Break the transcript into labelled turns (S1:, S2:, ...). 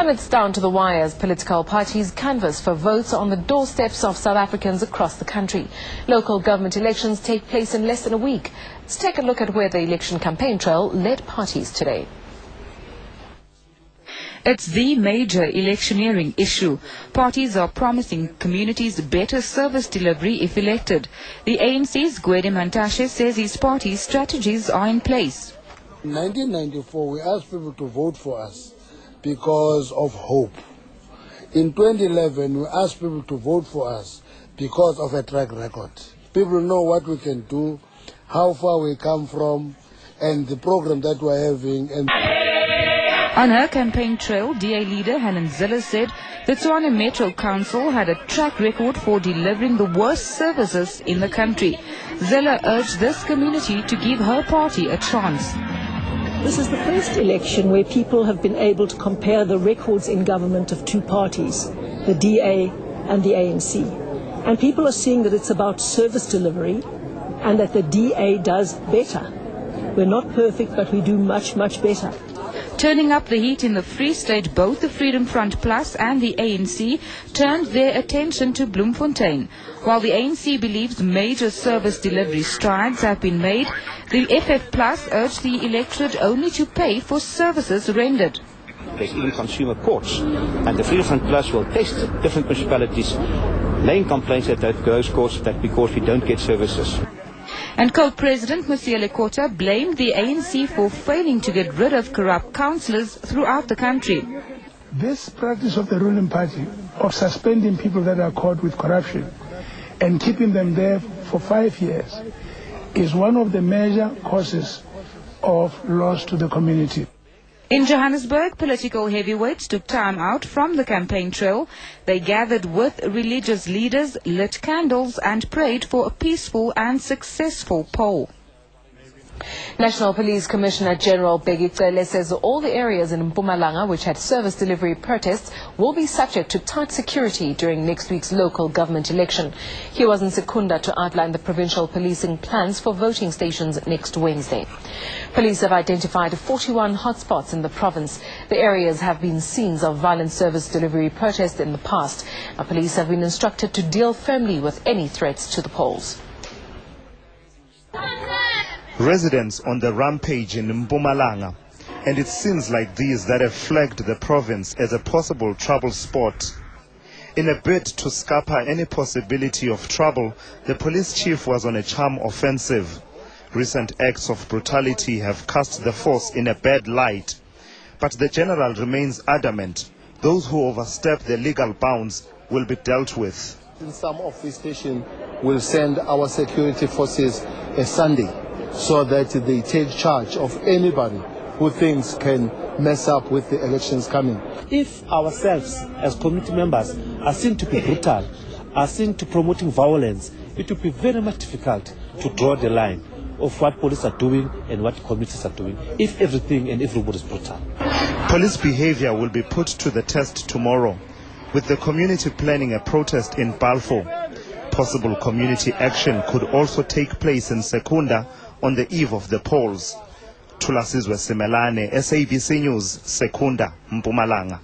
S1: And it's down to the wire as political parties canvass for votes on the doorsteps of South Africans across the country. Local government elections take place in less than a week. Let's take a look at where the election campaign trail led parties today.
S2: It's the major electioneering issue. Parties are promising communities better service delivery if elected. The ANC's Gwede Mantashe says his party's strategies are in place.
S3: In 1994, we asked people to vote for us because of hope. In 2011, we asked people to vote for us because of a track record. People know what we can do, how far we come from, and the program that we're having.
S2: On her campaign trail, DA leader Helen Zille said the Tshwane Metro Council had a track record for delivering the worst services in the country. Zille urged this community to give her party a chance.
S4: This is the first election where people have been able to compare the records in government of two parties, the DA and the ANC. And people are seeing that it's about service delivery and that the DA does better. We're not perfect, but we do much, much better.
S2: Turning up the heat in the Free State, both the Freedom Front Plus and the ANC turned their attention to Bloemfontein. While the ANC believes major service delivery strides have been made, the FF Plus urged the electorate only to pay for services rendered.
S5: There's even consumer courts, and the Freedom Front Plus will test different municipalities laying complaints at those courts because we don't get services.
S2: And co-president Musiele Kota blamed the ANC for failing to get rid of corrupt councillors throughout the country.
S6: This practice of the ruling party of suspending people that are caught with corruption and keeping them there for 5 years is one of the major causes of loss to the community.
S2: In Johannesburg, political heavyweights took time out from the campaign trail. They gathered with religious leaders, lit candles and prayed for a peaceful and successful poll.
S1: National Police Commissioner General Bheki Cele says all the areas in Mpumalanga which had service delivery protests will be subject to tight security during next week's local government election. He was in Secunda to outline the provincial policing plans for voting stations next Wednesday. Police have identified 41 hotspots in the province. The areas have been scenes of violent service delivery protests in the past. Police have been instructed to deal firmly with any threats to the polls.
S7: Residents on the rampage in Mpumalanga, and it's scenes like these that have flagged the province as a possible trouble spot. In a bid to scupper any possibility of trouble, the police chief was on a charm offensive. Recent acts of brutality have cast the force in a bad light, but the general remains adamant those who overstep the legal bounds will be dealt with.
S3: In some of these stations, we'll send our security forces a Sunday, so that they take charge of anybody who thinks can mess up with the elections coming.
S8: If ourselves as community members are seen to be brutal, are seen to promoting violence, it will be very much difficult to draw the line of what police are doing and what communities are doing if everything and everybody is brutal.
S7: Police behavior will be put to the test tomorrow, with the community planning a protest in Balfour. Possible community action could also take place in Secunda on the eve of the polls. Thulasizwe Simelane, SABC News, Secunda, Mpumalanga.